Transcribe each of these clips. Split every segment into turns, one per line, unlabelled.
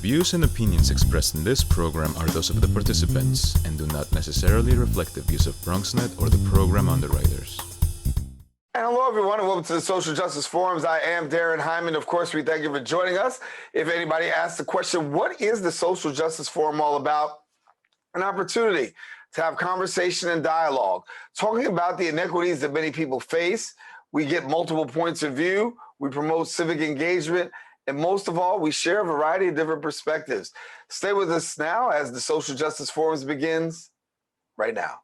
views and opinions expressed in this program are those of the participants and do not necessarily reflect the views of BronxNet or the program underwriters.
And hello, everyone, and welcome to the Social Justice Forums. I am Daren, Jaime. Of course, we thank you for joining us. If anybody asks the question, what is the Social Justice Forum all about? An opportunity to have conversation and dialogue, talking about the inequities that many people face. We get multiple points of view. We promote civic engagement. And most of all, we share a variety of different perspectives. Stay with us now as the Social Justice Forums begins right now.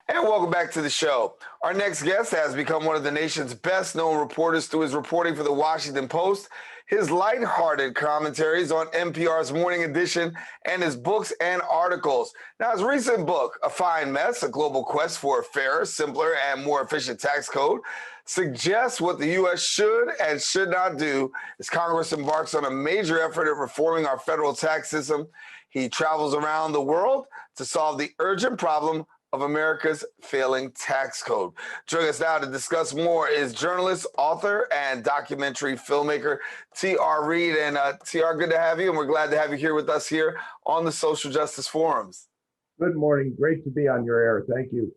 And welcome back to the show. Our next guest has become one of the nation's best-known reporters through his reporting for the Washington Post, his lighthearted commentaries on NPR's Morning Edition, and his books and articles. Now, his recent book, A Fine Mess, A Global Quest for a Fairer, Simpler, and More Efficient Tax Code, suggests what the U.S. should and should not do as Congress embarks on a major effort at reforming our federal tax system. He travels around the world to solve the urgent problem of America's failing tax code. Joining us now to discuss more is journalist, author, and documentary filmmaker T.R. Reid. And T.R., good to have you, and we're glad to have you here with us here on the Social Justice Forums.
Good morning. Great to be on your air. Thank you.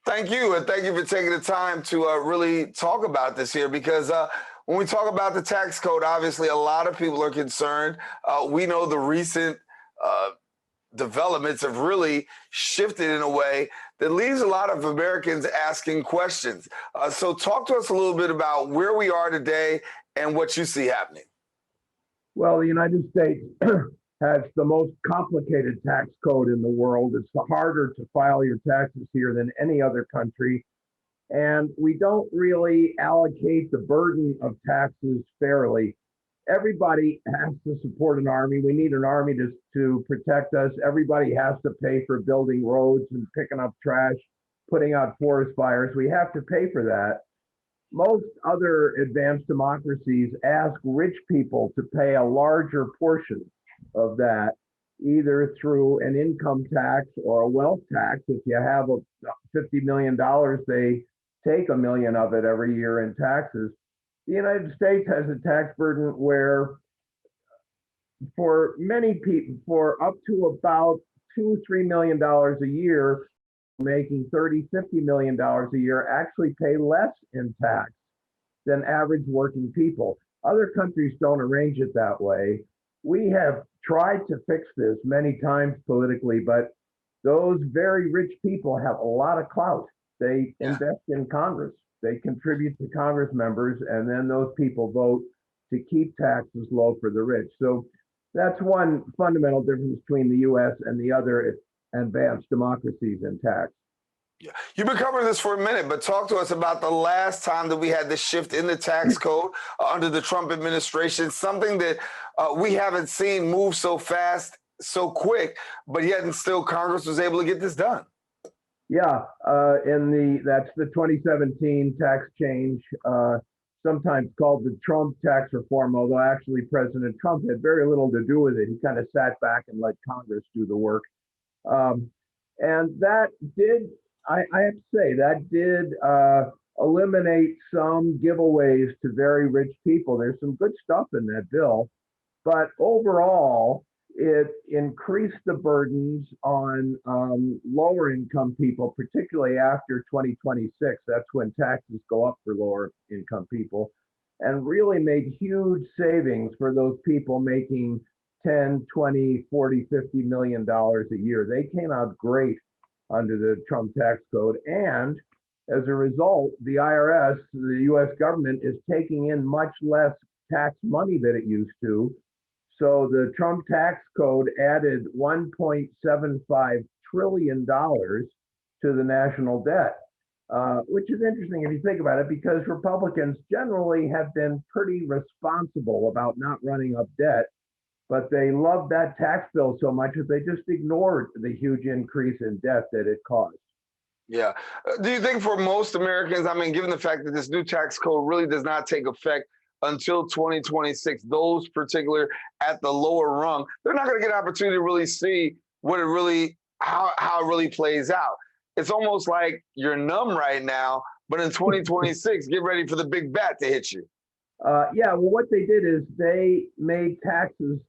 Thank you, and thank you for taking the time to really talk about this here, because when we talk about the tax code, obviously a lot of people are concerned. We know the recent developments have really shifted in a way that leaves a lot of Americans asking questions. So talk to us a little bit about where we are today and what you see happening.
Well, the United States has the most complicated tax code in the world. It's harder to file your taxes here than any other country. And we don't really allocate the burden of taxes fairly. Everybody has to support an army. We need an army to protect us. Everybody has to pay for building roads and picking up trash, putting out forest fires. We have to pay for that. Most other advanced democracies ask rich people to pay a larger portion of that, either through an income tax or a wealth tax. If you have $50 million, they take $1 million of it every year in taxes. The United States has a tax burden where for many people, for up to about $2-3 million a year, making $30-50 million a year, actually pay less in tax than average working people. Other countries don't arrange it that way. We have tried to fix this many times politically, but those very rich people have a lot of clout. They invest in Congress. They contribute to Congress members, and then those people vote to keep taxes low for the rich. So that's one fundamental difference between the U.S. and the other advanced democracies in tax.
Yeah, you've been covering this for a minute, but talk to us about the last time that we had this shift in the tax code under the Trump administration, something that we haven't seen move so fast, so quick, but yet and still Congress was able to get this done.
Yeah, that's the 2017 tax change, sometimes called the Trump tax reform, although actually President Trump had very little to do with it. He kind of sat back and let Congress do the work. And that did, I have to say, that did eliminate some giveaways to very rich people. There's some good stuff in that bill, but overall, it increased the burdens on lower income people, particularly after 2026. That's when taxes go up for lower income people, and really made huge savings for those people making 10, 20, 40, 50 million dollars a year. They came out great under the Trump tax code. And as a result, the IRS, the US government, is taking in much less tax money than it used to. So the Trump tax code added $1.75 trillion to the national debt, which is interesting if you think about it, because Republicans generally have been pretty responsible about not running up debt, but they loved that tax bill so much that they just ignored the huge increase in debt that it caused.
Yeah. Do you think for most Americans, I mean, given the fact that this new tax code really does not take effect until 2026, those particular at the lower rung, they're not going to get an opportunity to really see what it really, how it really plays out. it's almost like you're numb right now, but in 2026, get ready for the big bat to hit you.
Yeah, well, what they did is they made taxes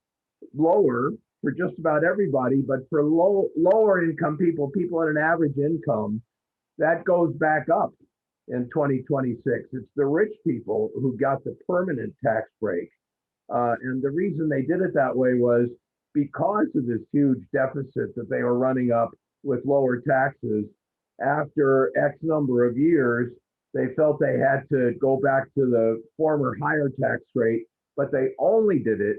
lower for just about everybody, but for lower income people, people at an average income, that goes back up in 2026. It's the rich people who got the permanent tax break. And the reason they did it that way was because of this huge deficit that they were running up with lower taxes. After X number of years, they felt they had to go back to the former higher tax rate, but they only did it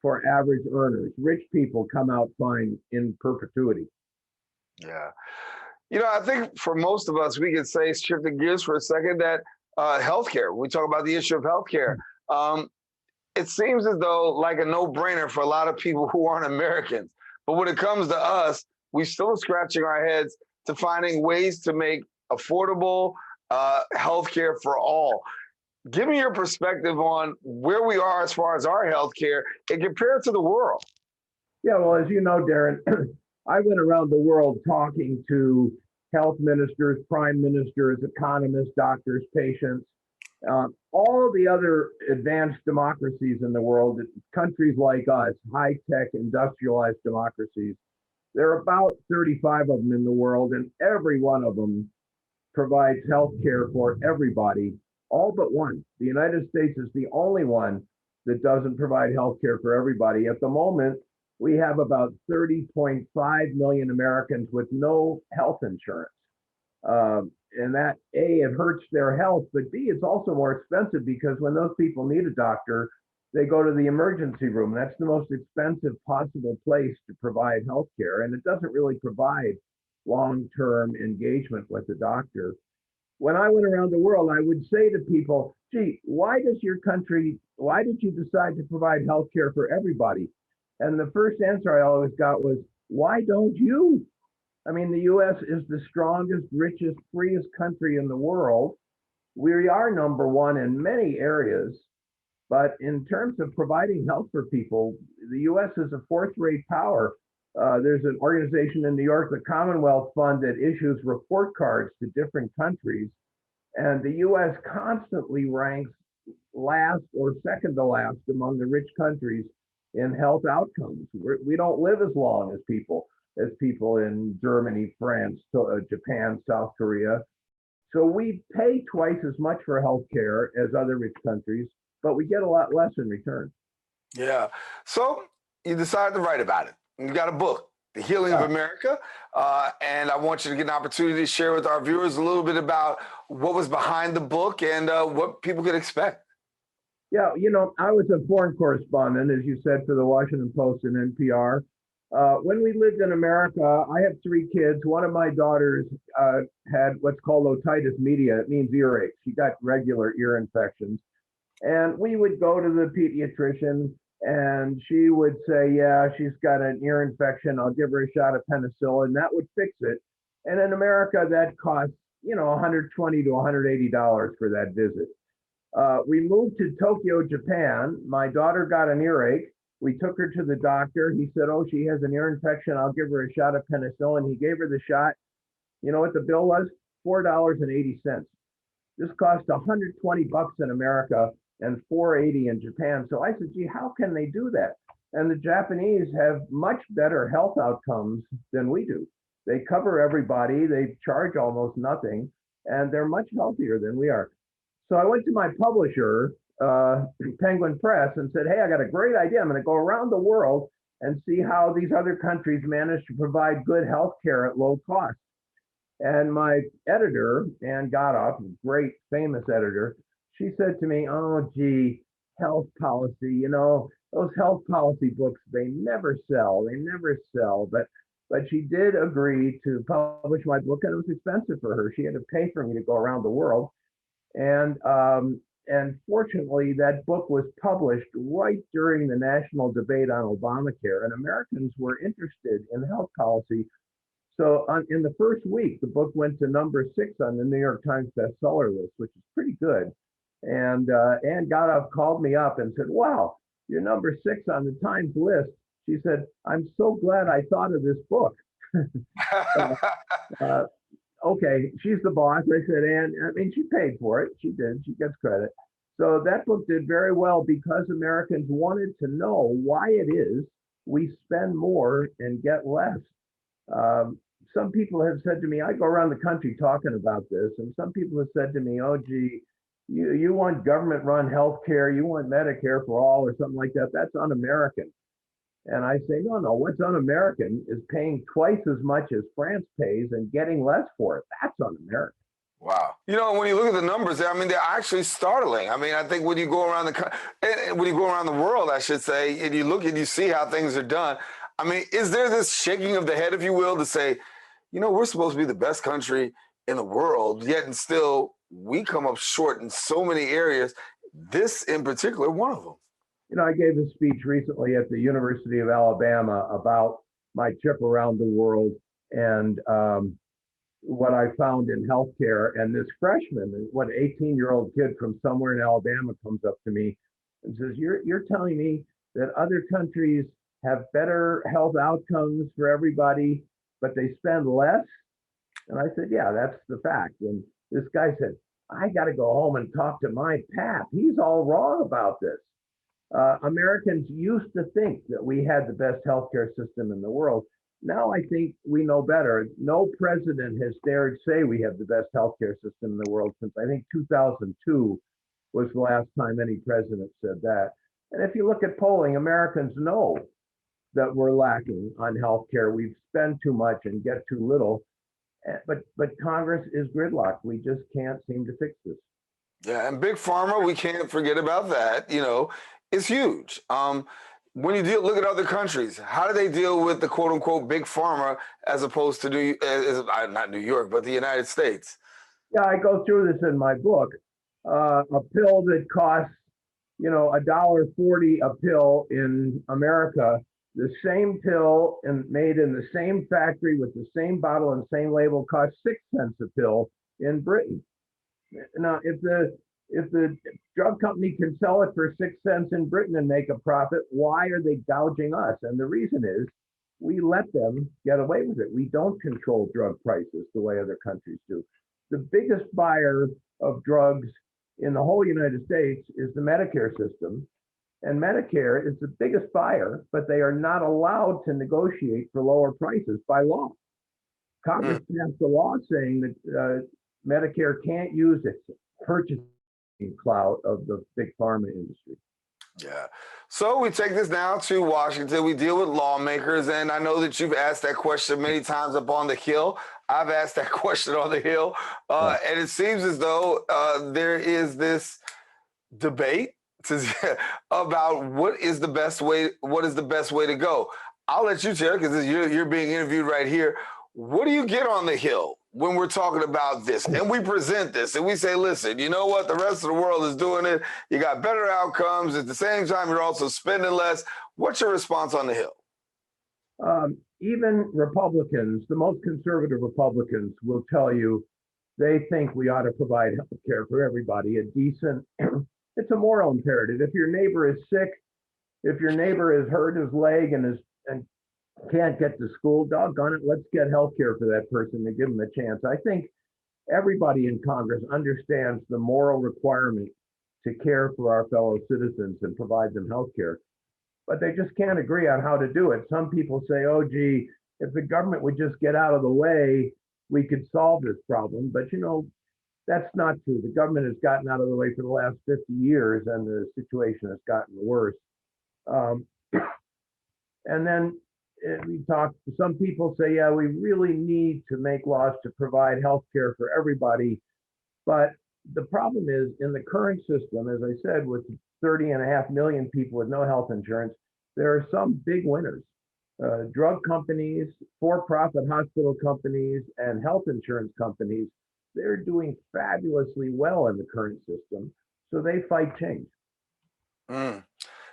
for average earners. Rich people come out fine in perpetuity.
Yeah. You know, I think for most of us, we could say, shifting gears for a second, that healthcare, we talk about the issue of healthcare. It seems as though like a no-brainer for a lot of people who aren't Americans. But when it comes to us, we still are scratching our heads to finding ways to make affordable healthcare for all. Give me your perspective on where we are as far as our healthcare and compare it to the world.
Yeah, well, as you know, Daren, I went around the world talking to health ministers, prime ministers, economists, doctors, patients, all the other advanced democracies in the world, countries like us, high-tech, industrialized democracies. There are about 35 of them in the world, and every one of them provides health care for everybody, all but one. The United States is the only one that doesn't provide health care for everybody. At the moment, we have about 30.5 million Americans with no health insurance. And that, A, it hurts their health, but B, it's also more expensive because when those people need a doctor, they go to the emergency room. That's the most expensive possible place to provide health care, and it doesn't really provide long-term engagement with the doctor. When I went around the world, I would say to people, gee, why did you decide to provide health care for everybody? And the first answer I always got was, why don't you? I mean, the US is the strongest, richest, freest country in the world. We are number one in many areas, but in terms of providing health for people, the US is a fourth-rate power. There's an organization in New York, the Commonwealth Fund, that issues report cards to different countries. And the US constantly ranks last or second to last among the rich countries in health outcomes. We don't live as long as people in Germany, France, Japan, South Korea. So we pay twice as much for healthcare as other rich countries, but we get a lot less in return.
Yeah. So you decided to write about it. You got a book, The Healing of America. And I want you to get an opportunity to share with our viewers a little bit about what was behind the book and what people could expect.
Yeah, you know, I was a foreign correspondent, as you said, for the Washington Post and NPR. When we lived in America, I have 3 kids. One of my daughters had what's called otitis media. It means earache. She got regular ear infections. And we would go to the pediatrician and she would say, yeah, she's got an ear infection. I'll give her a shot of penicillin. That would fix it. And in America, that costs, you know, $120 to $180 for that visit. We moved to Tokyo, Japan. My daughter got an earache. We took her to the doctor. He said, oh, she has an ear infection. I'll give her a shot of penicillin. He gave her the shot. You know what the bill was? $4.80. This cost $120 in America and $4.80 in Japan. So I said, gee, how can they do that? And the Japanese have much better health outcomes than we do. They cover everybody. They charge almost nothing, and they're much healthier than we are. So I went to my publisher, Penguin Press, and said, hey, I got a great idea. I'm going to go around the world and see how these other countries manage to provide good health care at low cost. And my editor, Ann Godoff, great famous editor, she said to me, oh, gee, health policy, you know, those health policy books, they never sell. They never sell. But she did agree to publish my book, and it was expensive for her. She had to pay for me to go around the world. And fortunately, that book was published right during the national debate on Obamacare, and Americans were interested in health policy. So in the first week, the book went to number 6 on the New York Times bestseller list, which is pretty good. And Ann Godoff called me up and said, wow, you're number 6 on the Times list. She said, I'm so glad I thought of this book. okay, she's the boss. I said, and I mean, she paid for it. She did. She gets credit. So that book did very well because Americans wanted to know why it is we spend more and get less. Um, some people have said to me, I go around the country talking about this, and some people have said to me, oh, gee, you want government run health care, you want Medicare for all or something like that. That's un-American. And I say, no, what's un-American is paying twice as much as France pays and getting less for it. That's un-American.
Wow. You know, when you look at the numbers, I mean, they're actually startling. I mean, I think when you go around the world, I should say, and you look and you see how things are done, I mean, is there this shaking of the head, if you will, to say, you know, we're supposed to be the best country in the world, yet and still we come up short in so many areas, this in particular, one of them.
You know, I gave a speech recently at the University of Alabama about my trip around the world and what I found in healthcare. And this freshman, what 18-year-old kid from somewhere in Alabama comes up to me and says, you're telling me that other countries have better health outcomes for everybody, but they spend less? And I said, yeah, that's the fact. And this guy said, I got to go home and talk to my pap. He's all wrong about this. Americans used to think that we had the best healthcare system in the world. Now I think we know better. No president has dared say we have the best healthcare system in the world since I think 2002 was the last time any president said that. And if you look at polling, Americans know that we're lacking on healthcare. We spend too much and get too little. But Congress is gridlocked. We just can't seem to fix this.
Yeah, and Big Pharma, we can't forget about that. You know, it's huge. When you look at other countries, how do they deal with the quote unquote Big Pharma as opposed to not New York, but the United States?
Yeah, I go through this in my book. A pill that costs, you know, $1.40 a pill in America, the same pill made in the same factory with the same bottle and same label costs 6 cents a pill in Britain. Now, if the drug company can sell it for 6 cents in Britain and make a profit, why are they gouging us? And the reason is we let them get away with it. We don't control drug prices the way other countries do. The biggest buyer of drugs in the whole United States is the Medicare system. And Medicare is the biggest buyer, but they are not allowed to negotiate for lower prices by law. Congress passed a law saying that Medicare can't use its purchasing clout of the big pharma industry.
Yeah. So we take this now to Washington. We deal with lawmakers, and I know that you've asked that question many times up on the Hill. I've asked that question on the Hill, and it seems as though there is this debate about what is the best way to go. I'll let you tell, because you're being interviewed right here. What do you get on the Hill when we're talking about this and we present this and we say, listen, you know what? The rest of the world is doing it. You got better outcomes. At the same time, you're also spending less. What's your response on the Hill?
Even Republicans, the most conservative Republicans, will tell you they think we ought to provide health care for everybody, a decent, it's a moral imperative. If your neighbor is sick, if your neighbor has hurt his leg and can't get to school, doggone it, let's get health care for that person and give them a chance. I think everybody in Congress understands the moral requirement to care for our fellow citizens and provide them health care, but they just can't agree on how to do it. Some people say, oh, gee, if the government would just get out of the way, we could solve this problem. But, you know, that's not true. The government has gotten out of the way for the last 50 years, and the situation has gotten worse. And then some people say, yeah, we really need to make laws to provide health care for everybody. But the problem is, in the current system, as I said, with 30.5 million people with no health insurance, there are some big winners. Drug companies, for-profit hospital companies, and health insurance companies, they're doing fabulously well in the current system. So they fight change.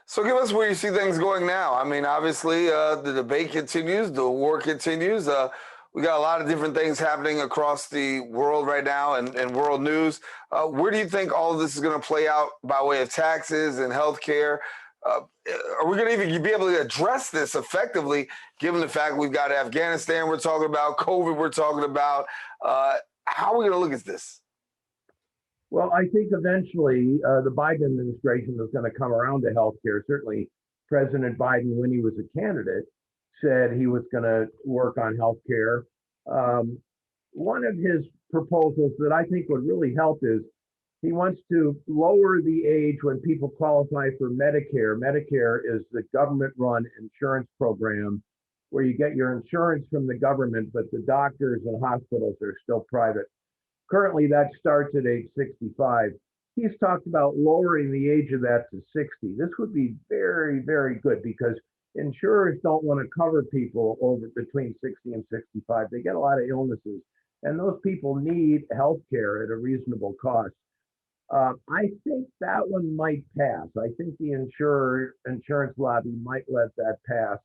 So give us where you see things going now. I mean, obviously, the debate continues, the war continues. We got a lot of different things happening across the world right now and world news. Where do you think all of this is going to play out by way of taxes and healthcare? Are we going to even be able to address this effectively, given the fact we've got Afghanistan we're talking about, COVID we're talking about? How are we going to look at this?
Well, I think eventually the Biden administration is going to come around to healthcare. Certainly, President Biden, when he was a candidate, said he was going to work on healthcare. One of his proposals that I think would really help is he wants to lower the age when people qualify for Medicare. Medicare is the government-run insurance program where you get your insurance from the government, but the doctors and hospitals are still private. Currently, that starts at age 65. He's talked about lowering the age of that to 60. This would be very, very good because insurers don't want to cover people over between 60 and 65. They get a lot of illnesses, and those people need health care at a reasonable cost. I think that one might pass. I think the insurance lobby might let that pass.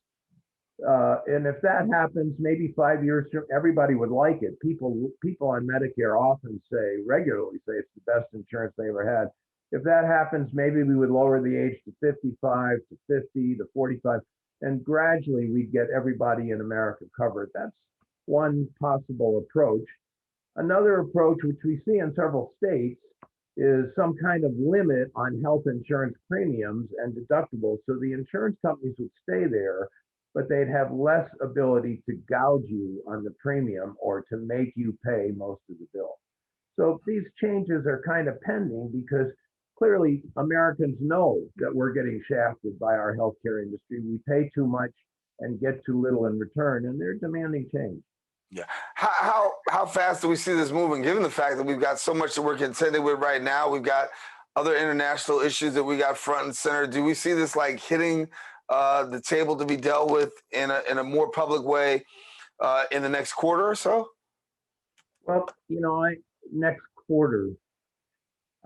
And if that happens, maybe 5 years from everybody would like it. People on Medicare often regularly say it's the best insurance they ever had. If that happens, maybe we would lower the age to 55, to 50, to 45, and gradually we'd get everybody in America covered. That's one possible approach. Another approach, which we see in several states, is some kind of limit on health insurance premiums and deductibles. So the insurance companies would stay there, but they'd have less ability to gouge you on the premium or to make you pay most of the bill. So these changes are kind of pending because clearly Americans know that we're getting shafted by our healthcare industry. We pay too much and get too little in return, and they're demanding change.
Yeah. How fast do we see this moving, given the fact that we've got so much that we're contending with right now? We've got other international issues that we got front and center. Do we see this like hitting the table to be dealt with in a more public way in the next quarter or so?
Well, next quarter,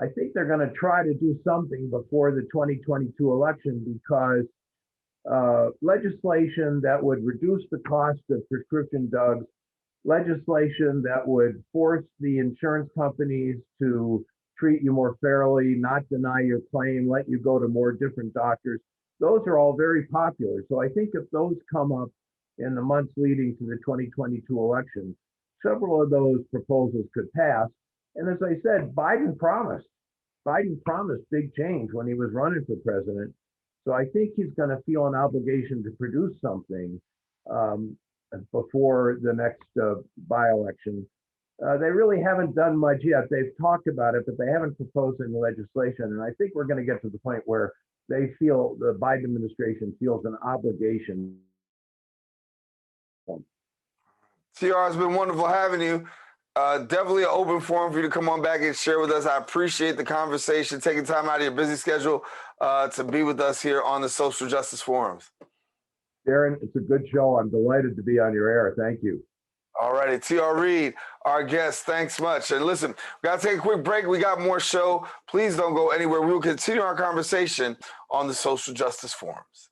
I think they're going to try to do something before the 2022 election because legislation that would reduce the cost of prescription drugs, legislation that would force the insurance companies to treat you more fairly, not deny your claim, let you go to more different doctors. Those are all very popular. So I think if those come up in the months leading to the 2022 election, several of those proposals could pass. And as I said, Biden promised big change when he was running for president. So I think he's going to feel an obligation to produce something before the next by-election. They really haven't done much yet. They've talked about it, but they haven't proposed any legislation. And I think we're going to get to the point where they feel, the Biden administration feels an obligation.
TR, it's been wonderful having you. Definitely an open forum for you to come on back and share with us. I appreciate the conversation, taking time out of your busy schedule to be with us here on the Social Justice Forums.
Daren, it's a good show. I'm delighted to be on your air. Thank you.
All righty, TR Reid, our guest. Thanks much. And listen, we got to take a quick break. We got more show. Please don't go anywhere. We will continue our conversation on the Social Justice Forums.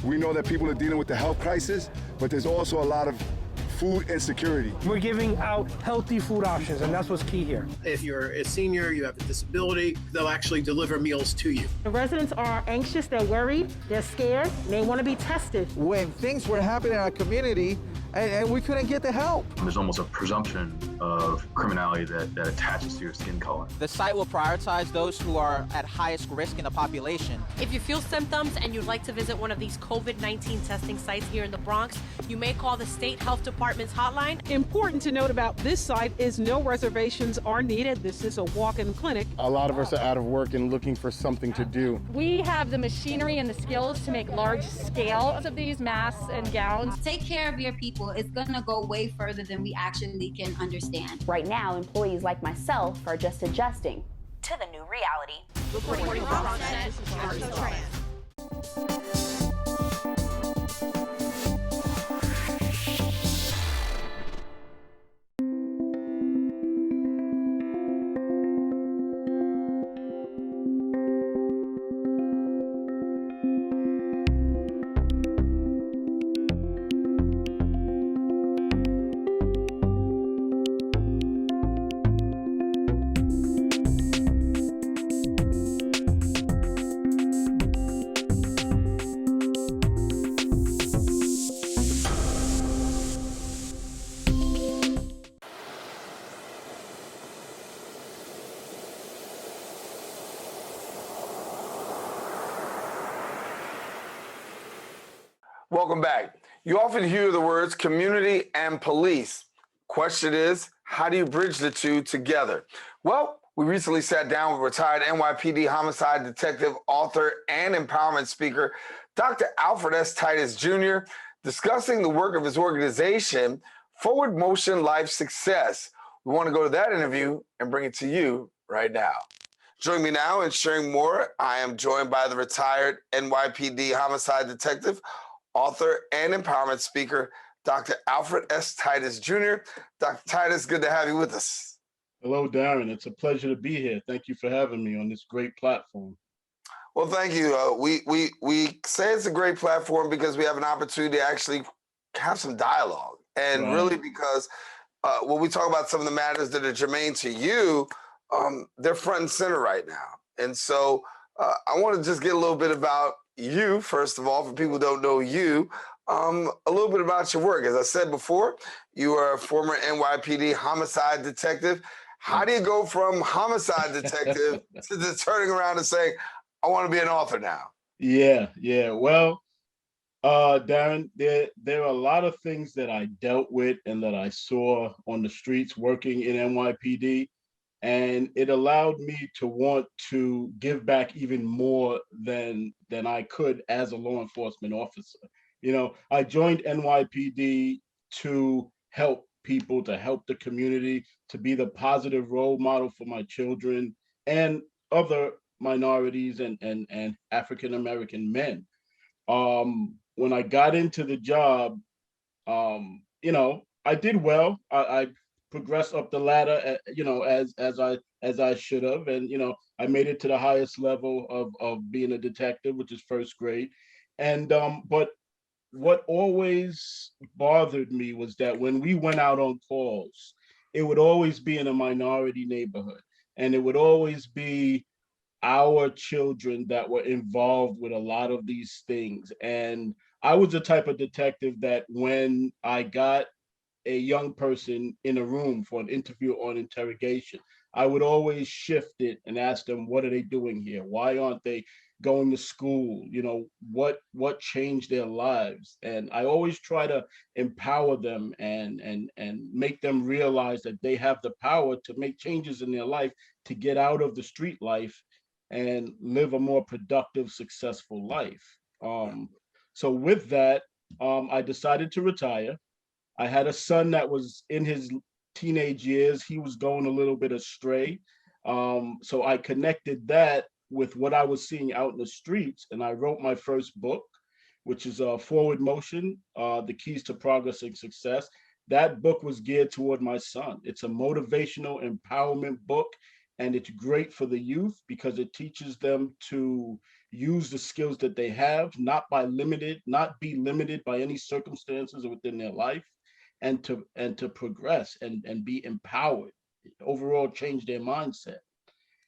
We know that people are dealing with the health crisis, but there's also a lot of food insecurity.
We're giving out healthy food options, and that's what's key here.
If you're a senior, you have a disability, they'll actually deliver meals to you.
The residents are anxious, they're worried, they're scared, they want to be tested.
When things were happening in our community and we couldn't get the help.
There's almost a presumption of criminality that attaches to your skin color.
The site will prioritize those who are at highest risk in the population.
If you feel symptoms and you'd like to visit one of these COVID-19 testing sites here in the Bronx, you may call the State Health Department's hotline.
Important to note about this site is no reservations are needed. This is a walk-in clinic.
A lot of us are out of work and looking for something to do.
We have the machinery and the skills to make large scales of these masks and gowns.
Take care of your people. It's going to go way further than we actually can understand.
Right now, employees like myself are just adjusting to the new reality.
Reporting from BronxNet, this is Daren.
Welcome back. You often hear the words community and police. Question is, how do you bridge the two together? Well, we recently sat down with retired NYPD homicide detective, author, and empowerment speaker, Dr. Alfred S. Titus Jr., discussing the work of his organization, Forward Motion Life Success. We want to go to that interview and bring it to you right now. Joining me now and sharing more, I am joined by the retired NYPD homicide detective, author, and empowerment speaker, Dr. Alfred S. Titus Jr. Dr. Titus, good to have you with us.
Hello, Daren. It's a pleasure to be here. Thank you for having me on this great platform.
Well, thank you. We say it's a great platform because we have an opportunity to actually have some dialogue. And really because when we talk about some of the matters that are germane to you, they're front and center right now. And so I want to just get a little bit about you, first of all, for people who don't know you, a little bit about your work. As I said before, you are a former NYPD homicide detective. How do you go from homicide detective to turning around and saying, I want to be an author now?
Yeah. Well, Daren, there are a lot of things that I dealt with and that I saw on the streets working in NYPD. And it allowed me to want to give back even more than I could as a law enforcement officer. You know, I joined NYPD to help people, to help the community, to be the positive role model for my children and other minorities and African-American men. When I got into the job, you know, I did well. I progressed up the ladder, you know, as I should have, and you know, I made it to the highest level of being a detective, which is first grade. And but what always bothered me was that when we went out on calls, it would always be in a minority neighborhood, and it would always be our children that were involved with a lot of these things. And I was the type of detective that when I got a young person in a room for an interview or an interrogation, I would always shift it and ask them, what are they doing here? Why aren't they going to school? You know, what changed their lives? And I always try to empower them and make them realize that they have the power to make changes in their life, to get out of the street life and live a more productive, successful life. So with that, I decided to retire. I had a son that was in his teenage years. He was going a little bit astray. So I connected that with what I was seeing out in the streets. And I wrote my first book, which is Forward Motion, The Keys to Progress and Success. That book was geared toward my son. It's a motivational empowerment book. And it's great for the youth because it teaches them to use the skills that they have, not be limited by any circumstances within their life, and to progress and be empowered, overall change their mindset.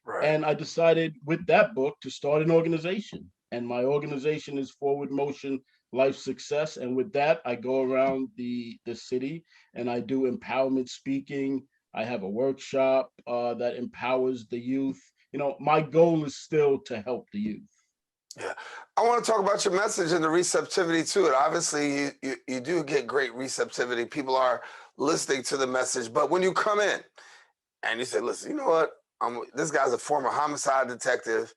Right.
And I decided with that book to start an organization. And my organization is Forward Motion Life Success. And with that, I go around the city and I do empowerment speaking. I have a workshop that empowers the youth. You know, my goal is still to help the youth.
Yeah, I want to talk about your message and the receptivity to it. Obviously, you do get great receptivity. People are listening to the message. But when you come in and you say, listen, you know what? This guy's a former homicide detective,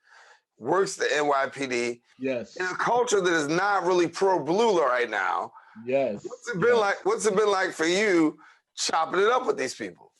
works the NYPD.
Yes.
In a culture that is not really pro-blue right now.
Yes.
What's it been like? What's it been like for you chopping it up with these people?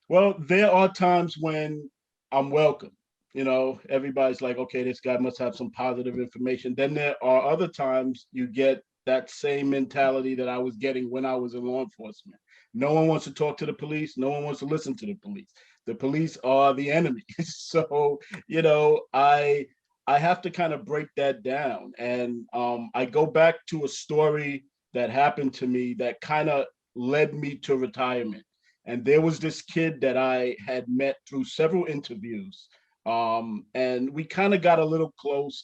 Well, there are times when I'm welcome. You know, everybody's like, okay, this guy must have some positive information. Then there are other times you get that same mentality that I was getting when I was in law enforcement. No one wants to talk to the police. No one wants to listen to the police. The police are the enemy. So, you know, I have to kind of break that down. And I go back to a story that happened to me that kind of led me to retirement. And there was this kid that I had met through several interviews. And we kind of got a little close,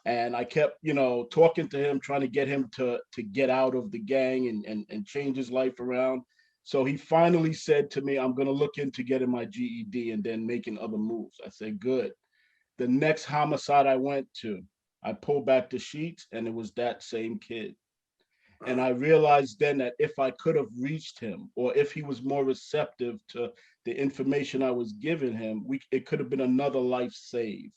and I kept, you know, talking to him, trying to get him to get out of the gang and change his life around. So he finally said to me, I'm going to look into getting my GED and then making other moves. I said, good. The next homicide I went to, I pulled back the sheets and it was that same kid. And I realized then that if I could have reached him, or if he was more receptive to the information I was giving him, it could have been another life saved.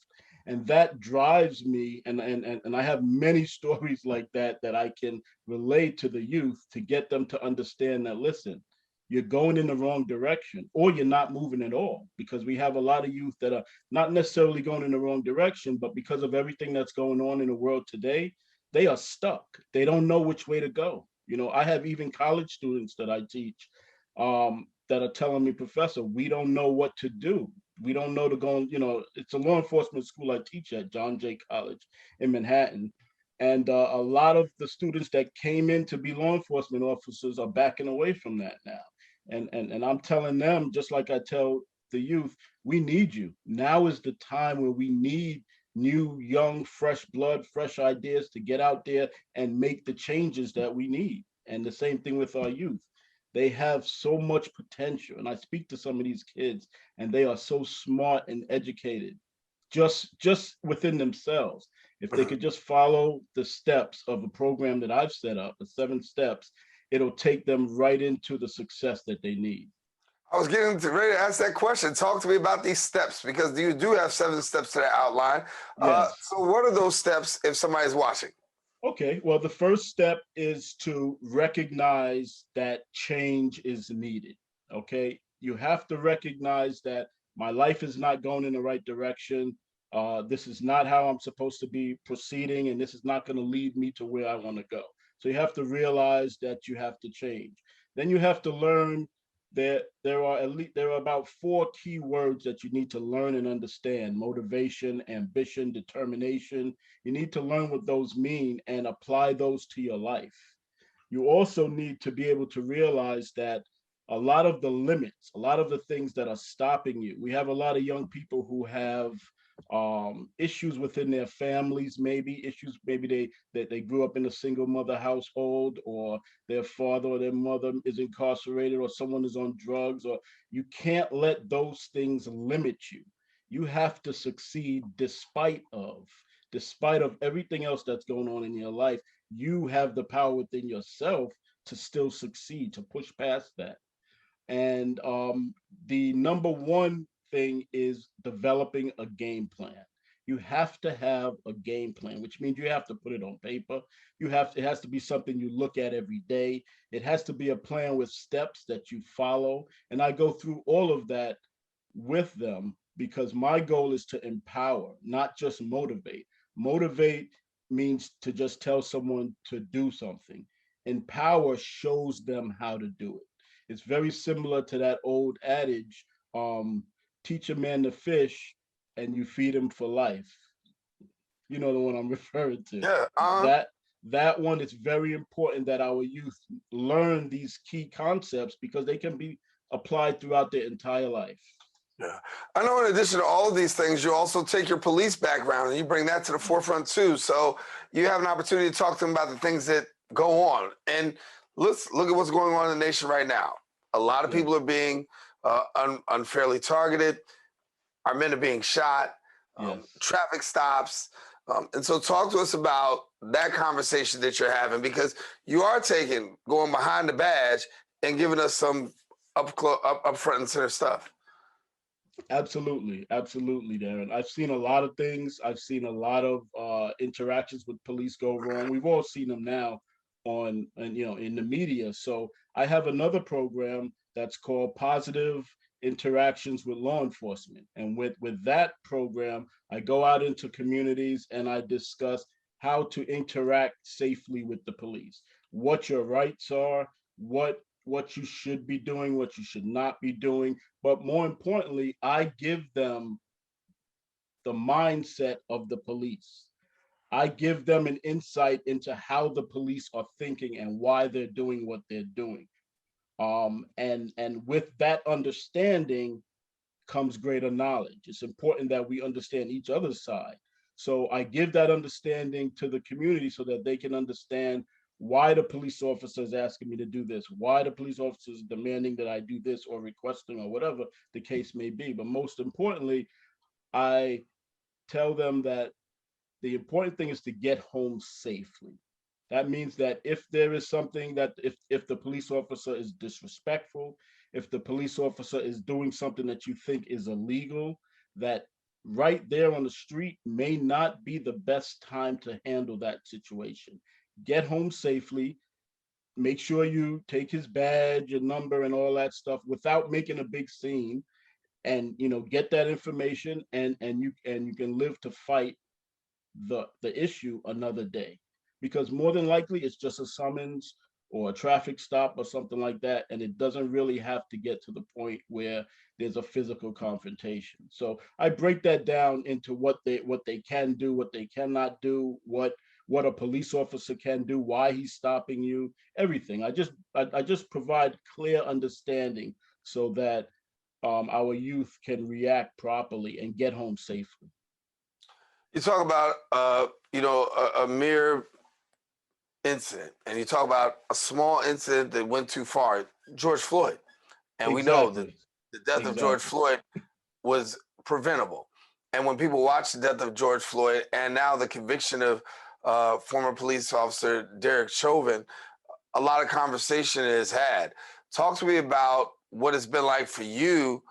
And that drives me, and I have many stories like that I can relate to the youth to get them to understand that, listen, you're going in the wrong direction, or you're not moving at all, because we have a lot of youth that are not necessarily going in the wrong direction, but because of everything that's going on in the world today, they are stuck. They don't know which way to go. You know, I have even college students that I teach that are telling me, Professor, we don't know what to do. We don't know to go, you know, it's a law enforcement school I teach at, John Jay College in Manhattan. And a lot of the students that came in to be law enforcement officers are backing away from that now. And I'm telling them, just like I tell the youth, we need you. Now is the time where we need new, young, fresh blood, fresh ideas to get out there and make the changes that we need. And the same thing with our youth. They have so much potential. And I speak to some of these kids and they are so smart and educated, just within themselves. If they could just follow the steps of a program that I've set up, the 7 steps, it'll take them right into the success that they need.
I was getting ready to ask that question. Talk to me about these steps, because you do have 7 steps to that outline.
Yes.
So what are those steps if somebody's watching?
Okay, well, the first step is to recognize that change is needed, okay? You have to recognize that my life is not going in the right direction. This is not how I'm supposed to be proceeding, and this is not going to lead me to where I want to go. So you have to realize that you have to change. Then you have to learn that there are about 4 key words that you need to learn and understand: motivation, ambition, determination. You need to learn what those mean and apply those to your life. You also need to be able to realize that a lot of the limits, a lot of the things that are stopping you, we have a lot of young people who have issues within their families, maybe they grew up in a single mother household, or their father or their mother is incarcerated, or someone is on drugs, or you can't let those things limit you. You have to succeed despite of everything else that's going on in your life. You have the power within yourself to still succeed, to push past that. And the number one thing is developing a game plan. You have to have a game plan, which means you have to put it on paper. It has to be something you look at every day. It has to be a plan with steps that you follow. And I go through all of that with them, because my goal is to empower, not just motivate. Motivate means to just tell someone to do something. Empower shows them how to do it. It's very similar to that old adage, teach a man to fish and you feed him for life. You know the one I'm referring to.
Yeah.
That one is very important that our youth learn these key concepts because they can be applied throughout their entire life.
Yeah. I know in addition to all of these things, you also take your police background and you bring that to the forefront too. So you have an opportunity to talk to them about the things that go on. And let's look at what's going on in the nation right now. A lot of people are being unfairly targeted. Our men are being shot, traffic stops. And so talk to us about that conversation that you're having, because you are going behind the badge and giving us some up front and center stuff.
Absolutely, Darren. I've seen a lot of things. I've seen a lot of interactions with police go wrong. We've all seen them now in the media. So I have another program that's called Positive Interactions with Law Enforcement. And with that program, I go out into communities and I discuss how to interact safely with the police, what your rights are, what you should be doing, what you should not be doing. But more importantly, I give them the mindset of the police. I give them an insight into how the police are thinking and why they're doing what they're doing. And with that understanding comes greater knowledge. It's important that we understand each other's side. So I give that understanding to the community so that they can understand why the police officer is asking me to do this, why the police officer is demanding that I do this or requesting or whatever the case may be. But most importantly, I tell them that the important thing is to get home safely. That means that if there is something that if the police officer is disrespectful, if the police officer is doing something that you think is illegal, that right there on the street may not be the best time to handle that situation. Get home safely, make sure you take his badge and number and all that stuff without making a big scene, and get that information, and you can live to fight the issue another day. Because more than likely it's just a summons or a traffic stop or something like that, and it doesn't really have to get to the point where there's a physical confrontation. So I break that down into what they can do, what they cannot do, what a police officer can do, why he's stopping you, everything. I just provide clear understanding so that our youth can react properly and get home safely.
You talk about a mere incident, and you talk about a small incident that went too far, George Floyd. And we know that the death of George Floyd was preventable. And when people watch the death of George Floyd and now the conviction of former police officer Derek Chauvin, a lot of conversation is had. Talk to me about what it's been like for you,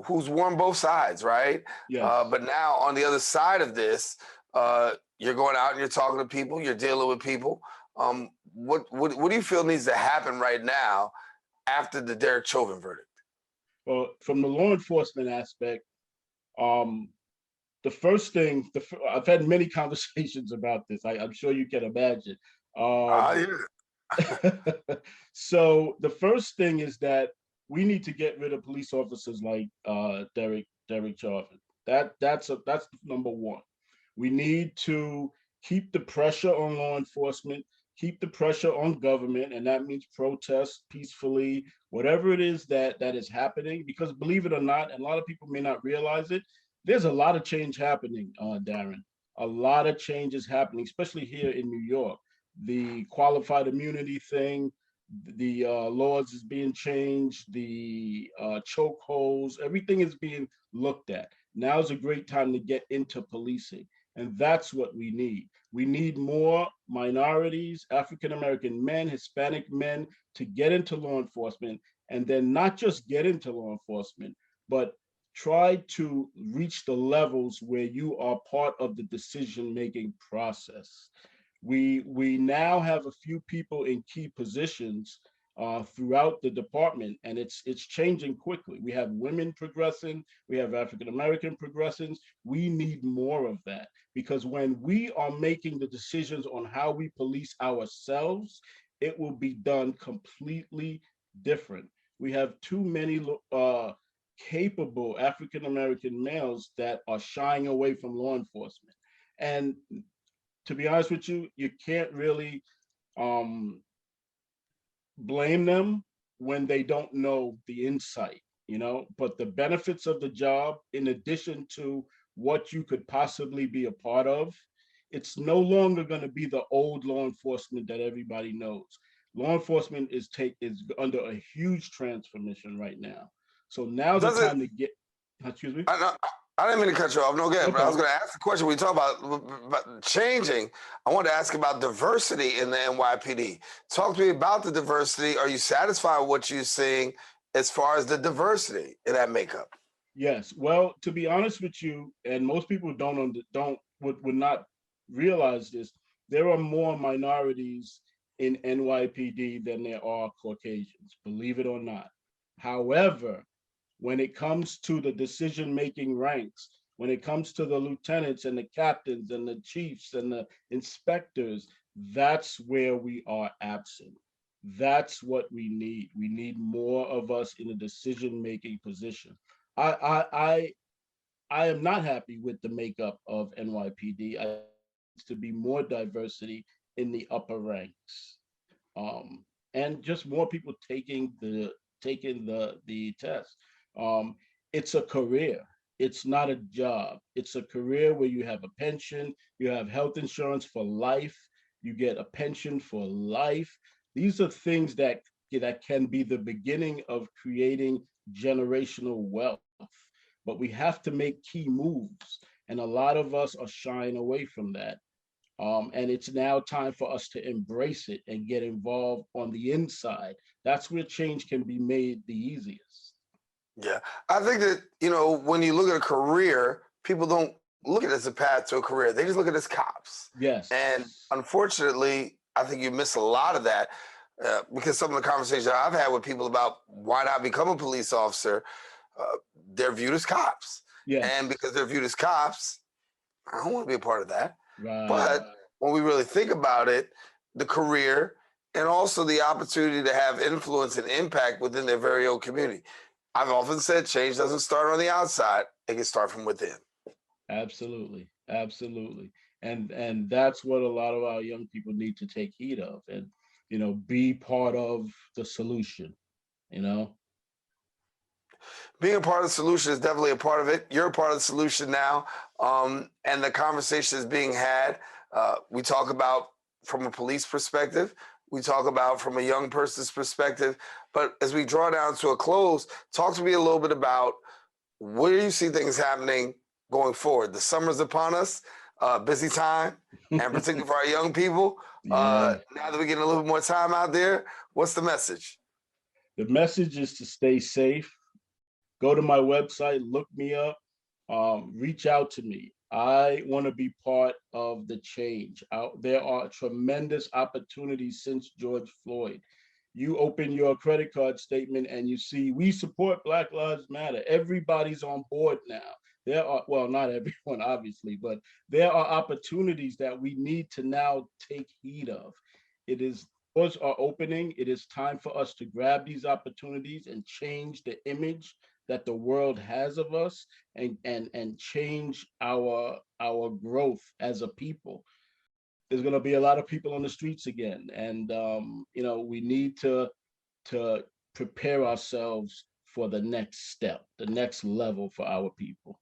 who's worn both sides, right?
Yes.
But now on the other side of this, you're going out and you're talking to people, you're dealing with people. What do you feel needs to happen right now after the Derek Chauvin verdict?
Well, from the law enforcement aspect, the first thing, I've had many conversations about this. I'm sure you can imagine. So the first thing is that we need to get rid of police officers like Derek Chauvin. That's number one. We need to keep the pressure on law enforcement, keep the pressure on government, and that means protest peacefully, whatever it is that is happening. Because believe it or not, and a lot of people may not realize it, there's a lot of change happening, Daren. A lot of change is happening, especially here in New York. The qualified immunity thing, the laws is being changed, the chokeholds, everything is being looked at. Now is a great time to get into policing. And that's what we need. We need more minorities, African-American men, Hispanic men to get into law enforcement, and then not just get into law enforcement, but try to reach the levels where you are part of the decision-making process. We now have a few people in key positions throughout the department, and it's changing quickly. We have women progressing, we have African-American progressing. We need more of that, because when we are making the decisions on how we police ourselves, it will be done completely different. We have too many capable African-American males that are shying away from law enforcement. And to be honest with you, you can't really blame them when they don't know the insight, but the benefits of the job, in addition to what you could possibly be a part of, it's no longer going to be the old law enforcement that everybody knows. Law enforcement is under a huge transformation right now. So now's the time to get, excuse me?
I didn't mean to cut you off. No, good. But I was going to ask the question. We talk about changing. I wanted to ask about diversity in the NYPD. Talk to me about the diversity. Are you satisfied with what you're seeing as far as the diversity in that makeup?
Yes. Well, to be honest with you, and most people would not realize this, there are more minorities in NYPD than there are Caucasians, believe it or not. However, when it comes to the decision-making ranks, when it comes to the lieutenants and the captains and the chiefs and the inspectors, that's where we are absent. That's what we need. We need more of us in a decision-making position. I am not happy with the makeup of NYPD. I need to be more diversity in the upper ranks, and just more people taking the test. It's a career. It's not a job. It's a career where you have a pension, you have health insurance for life, you get a pension for life. These are things that can be the beginning of creating generational wealth. But we have to make key moves, and a lot of us are shying away from that. And it's now time for us to embrace it and get involved on the inside. That's where change can be made the easiest.
Yeah, I think that, when you look at a career, people don't look at it as a path to a career. They just look at it as cops.
Yes.
And unfortunately, I think you miss a lot of that because some of the conversations I've had with people about why not become a police officer, they're viewed as cops.
Yes.
And because they're viewed as cops, I don't want to be a part of that.
Right.
But when we really think about it, the career and also the opportunity to have influence and impact within their very own community. I've often said change doesn't start on the outside, it can start from within.
Absolutely, absolutely. And that's what a lot of our young people need to take heed of and, be part of the solution,
Being a part of the solution is definitely a part of it. You're a part of the solution now, and the conversation is being had. We talk about from a police perspective. We talk about from a young person's perspective. But as we draw down to a close, talk to me a little bit about where you see things happening going forward. The summer's upon us, busy time, and particularly for our young people.
Yeah.
Now that we're getting a little bit more time out there, what's the message?
The message is to stay safe. Go to my website, look me up, reach out to me. I want to be part of the change. There are tremendous opportunities since George Floyd. You open your credit card statement and you see, we support Black Lives Matter. Everybody's on board now. There are, well, not everyone, obviously, but there are opportunities that we need to now take heed of. Doors are opening. It is time for us to grab these opportunities and change the image that the world has of us and change our growth as a people. There's going to be a lot of people on the streets again. And, we need to prepare ourselves for the next step, the next level for our people.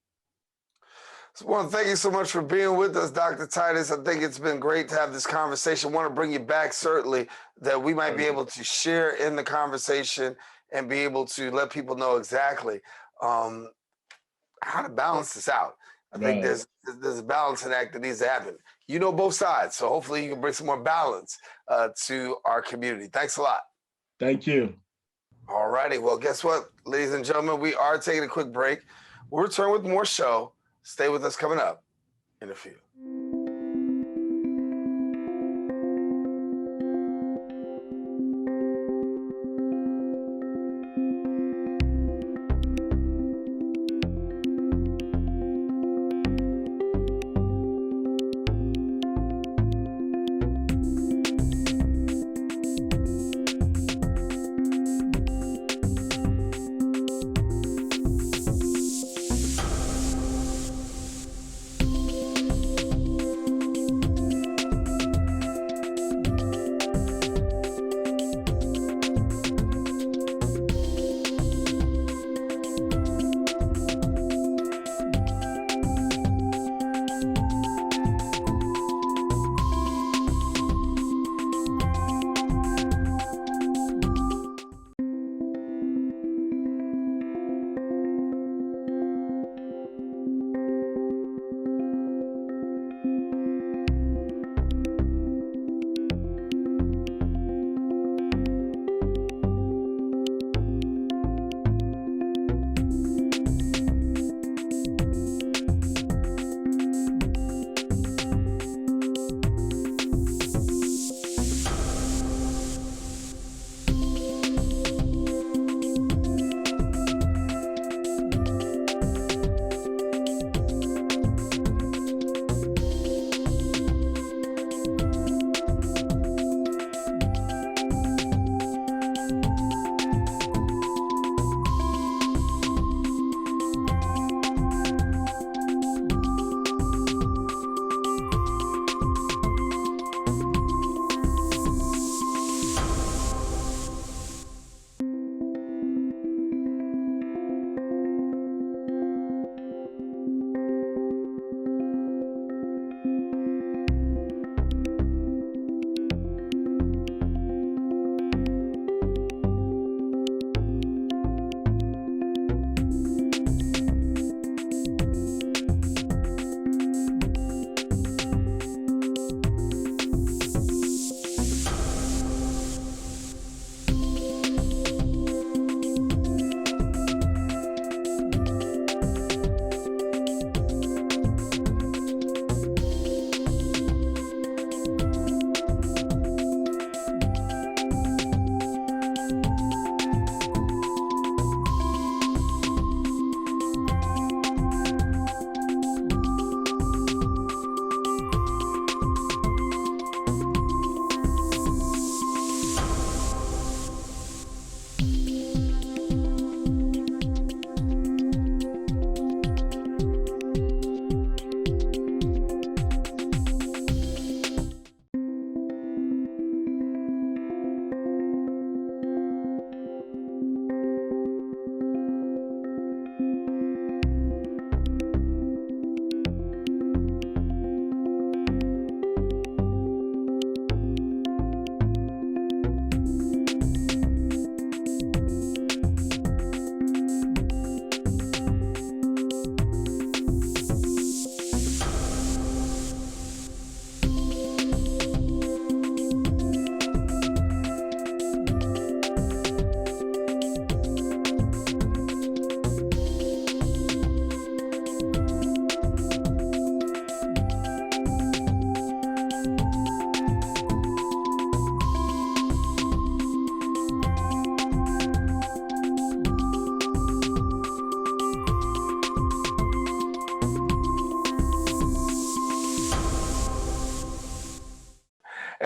So, well, thank you so much for being with us, Dr. Titus. I think it's been great to have this conversation. I want to bring you back, certainly, that we might be able to share in the conversation and be able to let people know exactly how to balance this out. I think there's a balancing act that needs to happen. You know both sides, so hopefully you can bring some more balance to our community. Thanks a lot.
Thank you.
All righty. Well, guess what, ladies and gentlemen? We are taking a quick break. We'll return with more show. Stay with us coming up in a few.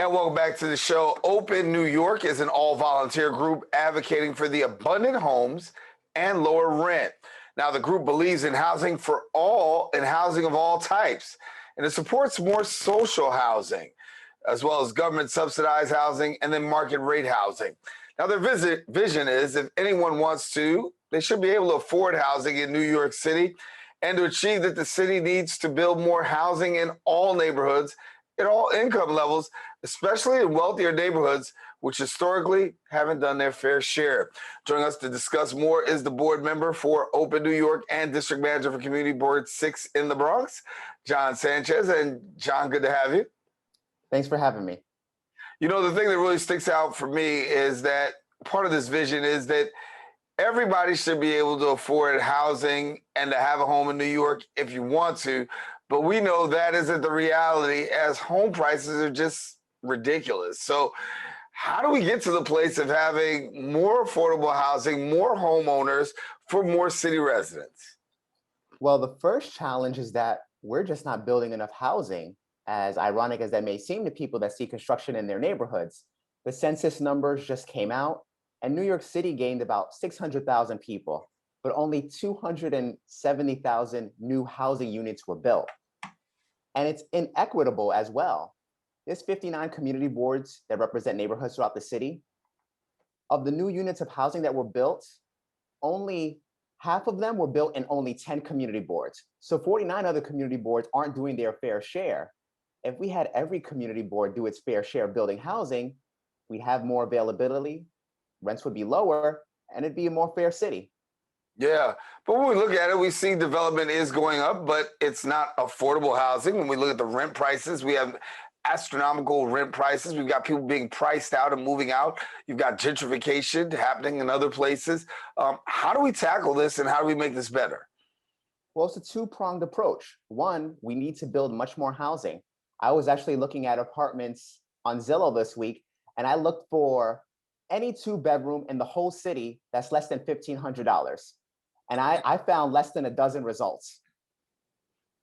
And welcome back to the show. Open New York is an all-volunteer group advocating for the abundant homes and lower rent. Now, the group believes in housing for all and housing of all types, and it supports more social housing, as well as government-subsidized housing and then market rate housing. Now, their vision is if anyone wants to, they should be able to afford housing in New York City, and to achieve that, the city needs to build more housing in all neighborhoods at all income levels, especially in wealthier neighborhoods, which historically haven't done their fair share. Joining us to discuss more is the board member for Open New York and district manager for Community Board 6 in the Bronx, John Sanchez. And John, good to have you.
Thanks for having me.
You know, the thing that really sticks out for me is that part of this vision is that everybody should be able to afford housing and to have a home in New York if you want to. But we know that isn't the reality, as home prices are just ridiculous. So how do we get to the place of having more affordable housing, more homeowners for more city residents?
Well, the first challenge is that we're just not building enough housing, as ironic as that may seem to people that see construction in their neighborhoods. The census numbers just came out, and New York City gained about 600,000 people, but only 270,000 new housing units were built. And it's inequitable as well. There's 59 community boards that represent neighborhoods throughout the city. Of the new units of housing that were built, only half of them were built in only 10 community boards. So 49 other community boards aren't doing their fair share. If we had every community board do its fair share of building housing, we'd have more availability, rents would be lower, and it'd be a more fair city.
Yeah, but when we look at it, we see development is going up, but it's not affordable housing. When we look at the rent prices, we have astronomical rent prices. We've got people being priced out and moving out. You've got gentrification happening in other places. How do we tackle this, and how do we make this better?
Well, it's a two-pronged approach. One, we need to build much more housing. I was actually looking at apartments on Zillow this week, and I looked for any two-bedroom in the whole city that's less than $1,500. And I found less than a dozen results,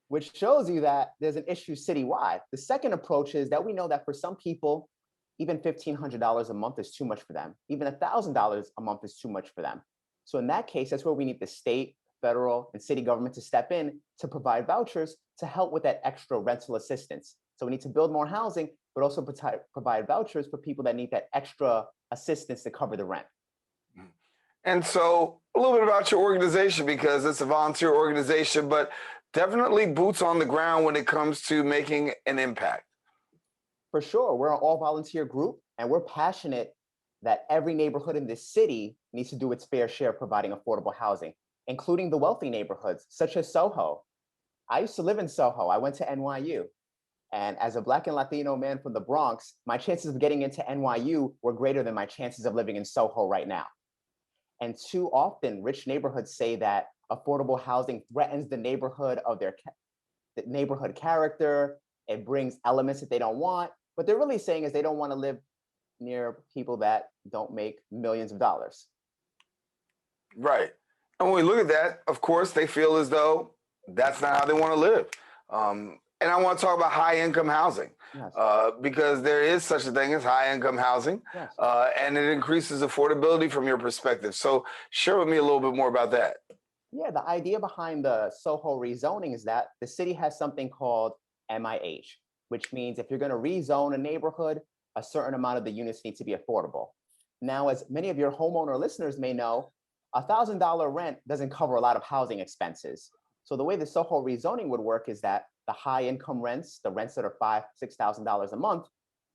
which shows you that there's an issue citywide. The second approach is that we know that for some people, even $1,500 a month is too much for them. Even $1,000 a month is too much for them. So in that case, that's where we need the state, federal, and city government to step in to provide vouchers to help with that extra rental assistance. So we need to build more housing, but also provide vouchers for people that need that extra assistance to cover the rent.
And so a little bit about your organization, because it's a volunteer organization, but definitely boots on the ground when it comes to making an impact.
For sure. We're an all-volunteer group, and we're passionate that every neighborhood in this city needs to do its fair share of providing affordable housing, including the wealthy neighborhoods, such as Soho. I used to live in Soho. I went to NYU. And as a Black and Latino man from the Bronx, my chances of getting into NYU were greater than my chances of living in Soho right now. And too often, rich neighborhoods say that affordable housing threatens the neighborhood of the neighborhood character. It brings elements that they don't want. What they're really saying is they don't want to live near people that don't make millions of dollars.
Right. And when we look at that, of course, they feel as though that's not how they want to live. And I want to talk about high-income housing, yes, because there is such a thing as high-income housing, yes, and it increases affordability from your perspective. So share with me a little bit more about that.
Yeah, the idea behind the Soho Rezoning is that the city has something called MIH, which means if you're going to rezone a neighborhood, a certain amount of the units need to be affordable. Now, as many of your homeowner listeners may know, $1,000 rent doesn't cover a lot of housing expenses. So the way the Soho Rezoning would work is that the high income rents, the rents that are $5,000, $6,000 a month,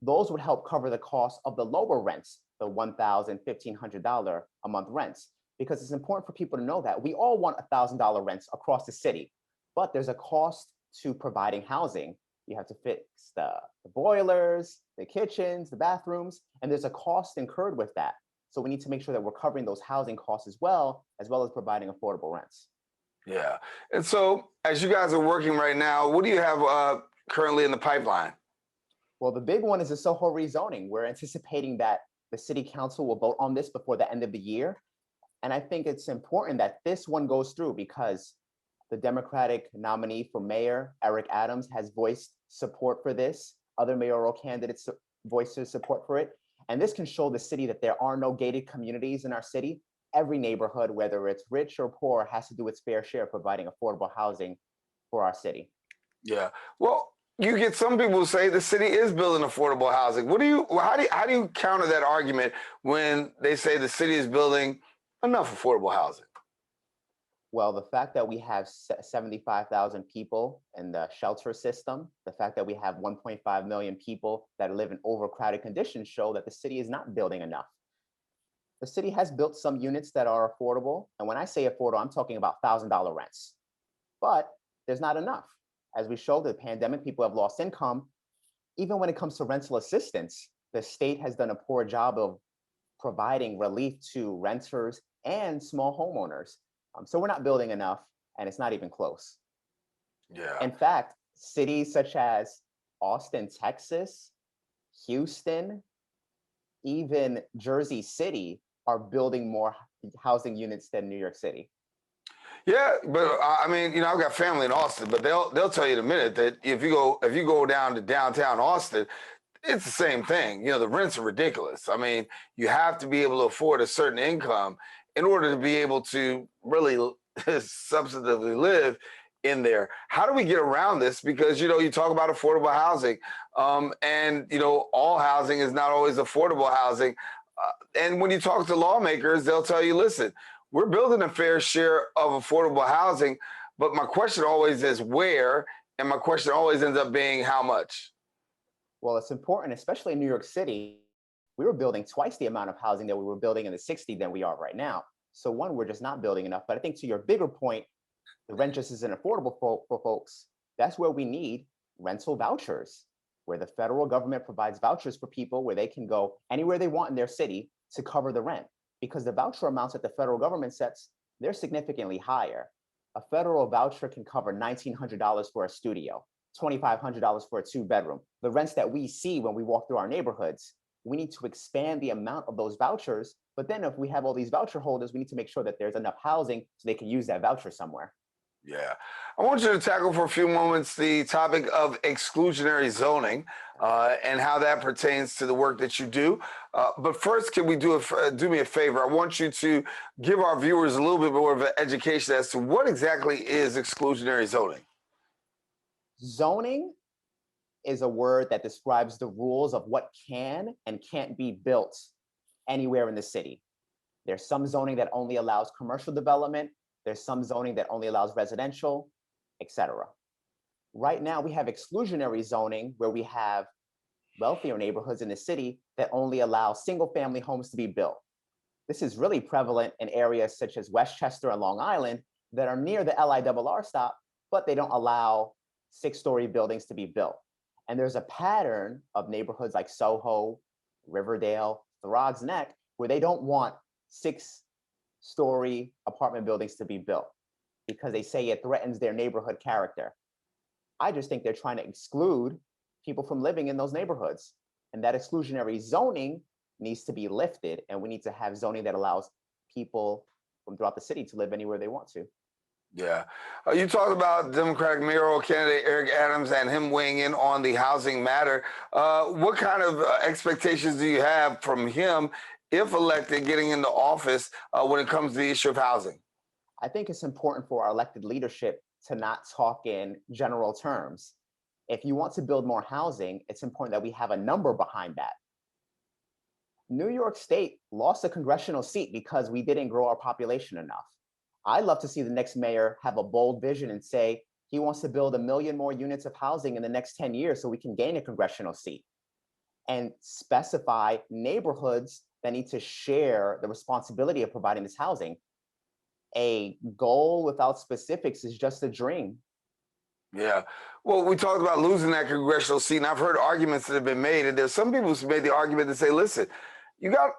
those would help cover the cost of the lower rents, the $1,000, $1,500 a month rents. Because it's important for people to know that we all want $1,000 rents across the city, but there's a cost to providing housing. You have to fix the boilers, the kitchens, the bathrooms, and there's a cost incurred with that. So we need to make sure that we're covering those housing costs as well as providing affordable rents.
Yeah. And so as you guys are working right now, what do you have currently in the pipeline?
Well, the big one is the Soho Rezoning. We're anticipating that the city council will vote on this before the end of the year. And I think it's important that this one goes through because the Democratic nominee for mayor, Eric Adams, has voiced support for this. Other mayoral candidates voices support for it. And this can show the city that there are no gated communities in our city. Every neighborhood, whether it's rich or poor, has to do its fair share of providing affordable housing for our city.
Yeah. Well, you get some people who say the city is building affordable housing. How do you counter that argument when they say the city is building enough affordable housing?
Well, the fact that we have 75,000 people in the shelter system, the fact that we have 1.5 million people that live in overcrowded conditions show that the city is not building enough. The city has built some units that are affordable. And when I say affordable, I'm talking about $1,000 rents. But there's not enough. As we showed, the pandemic, people have lost income. Even when it comes to rental assistance, the state has done a poor job of providing relief to renters and small homeowners. So we're not building enough, and it's not even close.
Yeah.
In fact, cities such as Austin, Texas, Houston, even Jersey City are building more housing units than New York City.
Yeah, but I mean, I've got family in Austin, but they'll tell you in a minute that if you go down to downtown Austin, it's the same thing. The rents are ridiculous. I mean, you have to be able to afford a certain income in order to be able to really substantively live in there. How do we get around this? Because, you talk about affordable housing, and, all housing is not always affordable housing. And when you talk to lawmakers, they'll tell you, listen, we're building a fair share of affordable housing, but my question always is where, and my question always ends up being how much?
Well, it's important, especially in New York City. We were building twice the amount of housing that we were building in the 60s than we are right now. So one, we're just not building enough. But I think to your bigger point, the rent just isn't affordable for folks. That's where we need rental vouchers, where the federal government provides vouchers for people where they can go anywhere they want in their city to cover the rent. Because the voucher amounts that the federal government sets, they're significantly higher. A federal voucher can cover $1,900 for a studio, $2,500 for a 2-bedroom. The rents that we see when we walk through our neighborhoods, we need to expand the amount of those vouchers. But then if we have all these voucher holders, we need to make sure that there's enough housing so they can use that voucher somewhere.
Yeah. I want you to tackle for a few moments the topic of exclusionary zoning and how that pertains to the work that you do. But first, can we do me a favor? I want you to give our viewers a little bit more of an education as to what exactly is exclusionary zoning.
Zoning is a word that describes the rules of what can and can't be built anywhere in the city. There's some zoning that only allows commercial development. There's some zoning that only allows residential, etc. Right now, we have exclusionary zoning where we have wealthier neighborhoods in the city that only allow single-family homes to be built. This is really prevalent in areas such as Westchester and Long Island that are near the LIRR stop, but they don't allow 6-story buildings to be built. And there's a pattern of neighborhoods like Soho, Riverdale, BronxNet, where they don't want 6-story apartment buildings to be built because they say it threatens their neighborhood character. I just think they're trying to exclude people from living in those neighborhoods. And that exclusionary zoning needs to be lifted, and we need to have zoning that allows people from throughout the city to live anywhere they want to.
Yeah. You talked about Democratic mayoral candidate Eric Adams and him weighing in on the housing matter. What kind of expectations do you have from him, if elected, getting into office when it comes to the issue of housing?
I think it's important for our elected leadership to not talk in general terms. If you want to build more housing, it's important that we have a number behind that. New York State lost a congressional seat because we didn't grow our population enough. I'd love to see the next mayor have a bold vision and say he wants to build 1 million more units of housing in the next 10 years so we can gain a congressional seat, and specify neighborhoods that need to share the responsibility of providing this housing. A goal without specifics is just a dream.
Yeah. Well, we talked about losing that congressional seat, and I've heard arguments that have been made, and there's some people who've made the argument to say, listen, you got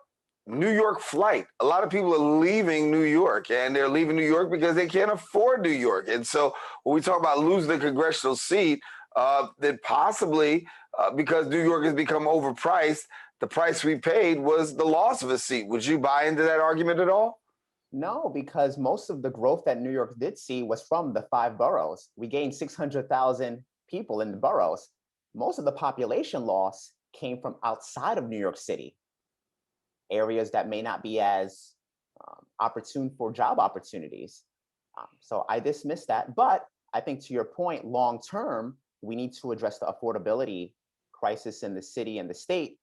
New York flight. A lot of people are leaving New York, and they're leaving New York because they can't afford New York. And so when we talk about losing the congressional seat, that possibly because New York has become overpriced, the price we paid was the loss of a seat. Would you buy into that argument at all?
No, because most of the growth that New York did see was from the 5 boroughs. We gained 600,000 people in the boroughs. Most of the population loss came from outside of New York City, areas that may not be as opportune for job opportunities. So I dismiss that. But I think to your point, long term, we need to address the affordability crisis in the city and the state,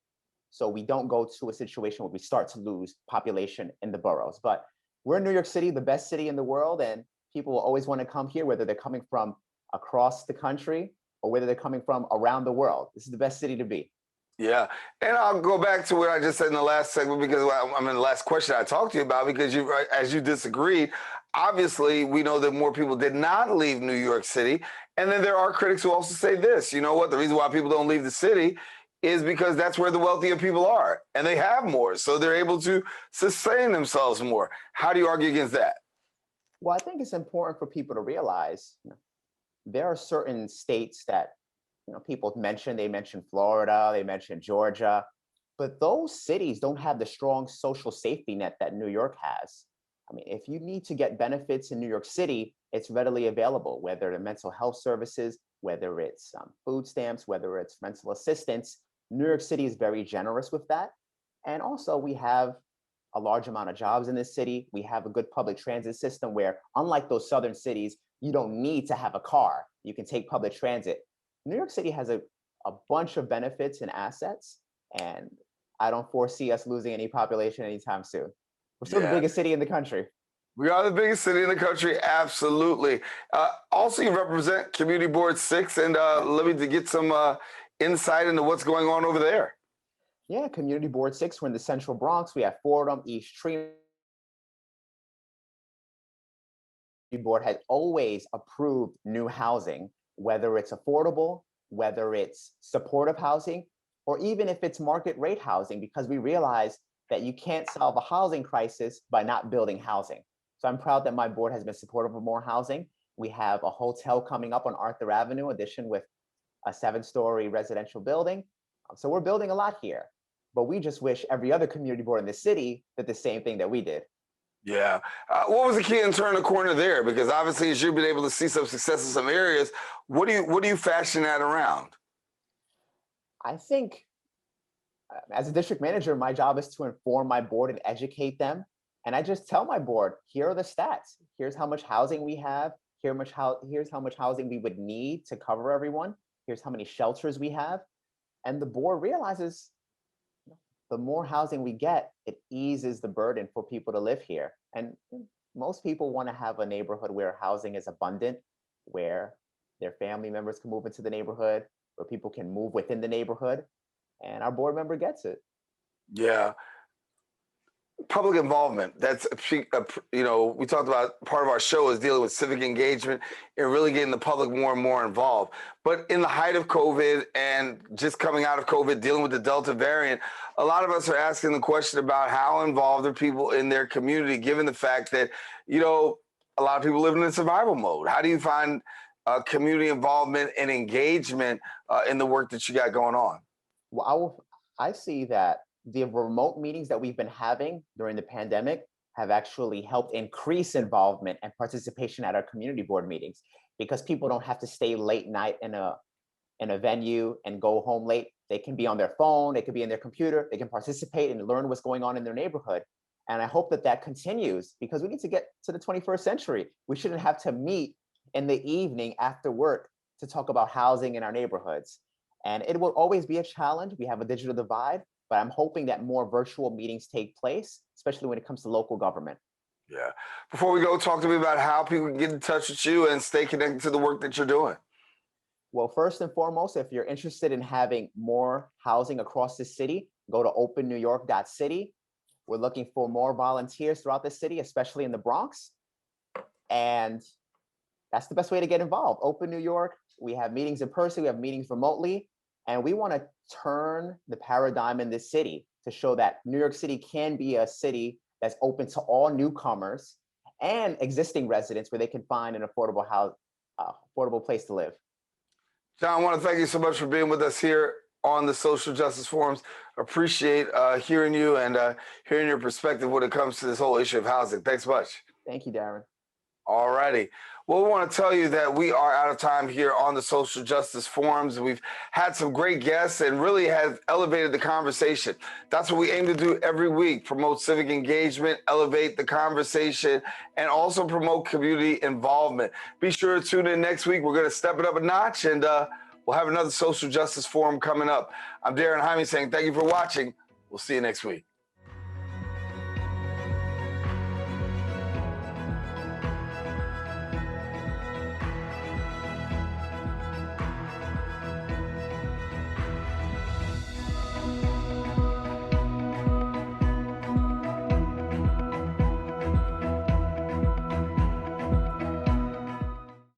so we don't go to a situation where we start to lose population in the boroughs. But we're in New York City, the best city in the world, and people will always want to come here, whether they're coming from across the country or whether they're coming from around the world. This is the best city to be.
Yeah, and I'll go back to what I just said in the last segment, because I mean, the last question I talked to you about, because you, as you disagreed, obviously we know that more people did not leave New York City. And then there are critics who also say this, you know what, the reason why people don't leave the city is because that's where the wealthier people are and they have more. So they're able to sustain themselves more. How do you argue against that?
Well, I think it's important for people to realize, there are certain states that, people mention, they mention Florida, they mention Georgia, but those cities don't have the strong social safety net that New York has. I mean, if you need to get benefits in New York City, it's readily available, whether it's mental health services, whether it's food stamps, whether it's rental assistance. New York City is very generous with that. And also we have a large amount of jobs in this city. We have a good public transit system where, unlike those southern cities, you don't need to have a car. You can take public transit. New York City has a bunch of benefits and assets, and I don't foresee us losing any population anytime soon. We're still the biggest city in the country.
We are the biggest city in the country, absolutely. Also, you represent Community Board 6, and let me get some insight into what's going on over there.
Yeah, Community Board 6, we're in the Central Bronx. We have Fordham, East Tremont. The board has always approved new housing, whether it's affordable, whether it's supportive housing, or even if it's market rate housing, because we realize that you can't solve a housing crisis by not building housing. So I'm proud that my board has been supportive of more housing. We have a hotel coming up on Arthur Avenue, addition with a 7-story residential building. So we're building a lot here, but we just wish every other community board in the city did the same thing that we did.
Yeah. What was the key in turning the corner there? Because obviously, as you've been able to see some success in some areas, what do you fashion that around?
I think as a district manager, my job is to inform my board and educate them. And I just tell my board, here are the stats. Here's how much housing we have. Here's how much housing we would need to cover everyone. Here's how many shelters we have. And the board realizes the more housing we get, it eases the burden for people to live here. And most people want to have a neighborhood where housing is abundant, where their family members can move into the neighborhood, where people can move within the neighborhood. And our board member gets it.
Yeah. Public involvement. That's, we talked about part of our show is dealing with civic engagement and really getting the public more and more involved. But in the height of COVID and just coming out of COVID, dealing with the Delta variant, a lot of us are asking the question about how involved are people in their community, given the fact that, a lot of people living in survival mode. How do you find community involvement and engagement in the work that you got going on?
Well, I see that the remote meetings that we've been having during the pandemic have actually helped increase involvement and participation at our community board meetings, because people don't have to stay late night in a venue and go home late. They can be on their phone, they can be in their computer, they can participate and learn what's going on in their neighborhood. And I hope that continues, because we need to get to the 21st century. We shouldn't have to meet in the evening after work to talk about housing in our neighborhoods. And it will always be a challenge. We have a digital divide, but I'm hoping that more virtual meetings take place, especially when it comes to local government.
Yeah. Before we go, talk to me about how people can get in touch with you and stay connected to the work that you're doing.
Well, first and foremost, if you're interested in having more housing across the city, go to opennewyork.city. We're looking for more volunteers throughout the city, especially in the Bronx. And that's the best way to get involved. Open New York. We have meetings in person, we have meetings remotely, and we want to turn the paradigm in this city to show that New York City can be a city that's open to all newcomers and existing residents, where they can find an affordable place to live.
John, I want to thank you so much for being with us here on the Social Justice Forums. Appreciate hearing you and hearing your perspective when it comes to this whole issue of housing. Thanks much.
Thank you, Daren.
All righty. Well, we want to tell you that we are out of time here on the Social Justice Forums. We've had some great guests and really have elevated the conversation. That's what we aim to do every week, promote civic engagement, elevate the conversation, and also promote community involvement. Be sure to tune in next week. We're going to step it up a notch, and we'll have another Social Justice Forum coming up. I'm Daren Jaime saying thank you for watching. We'll see you next week.